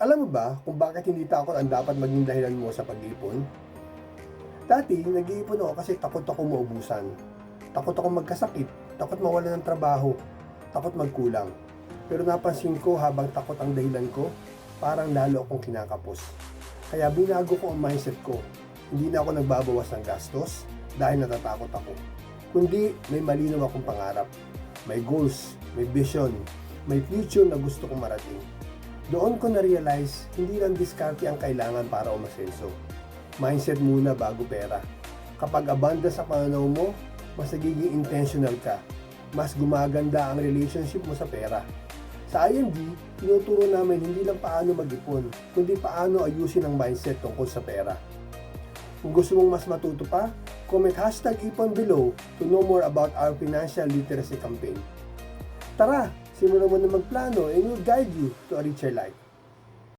Alam mo ba kung bakit hindi takot ang dapat maging dahilan mo sa pag-ipon? Dati, nag-iipon ako kasi takot ako maubusan. Takot ako magkasakit, takot mawala ng trabaho, takot magkulang. Pero napansin ko habang takot ang dahilan ko, parang lalo akong kinakapos. Kaya binago ko ang mindset ko. Hindi na ako nagbabawas ng gastos dahil natatakot ako. Kundi may malinaw akong pangarap. May goals, may vision, may future na gusto kong marating. Doon ko na-realize, hindi lang diskarte ang kailangan para umasenso. Mindset muna bago pera. Kapag abundance sa pananaw mo, mas nagiging intentional ka. Mas gumaganda ang relationship mo sa pera. Sa IMG, tinuturo namin hindi lang paano mag-ipon, kundi paano ayusin ang mindset tungkol sa pera. Kung gusto mong mas matuto pa, comment #ipon below to know more about our financial literacy campaign. Tara, simulan mo na magplano and we'll guide you to a richer life.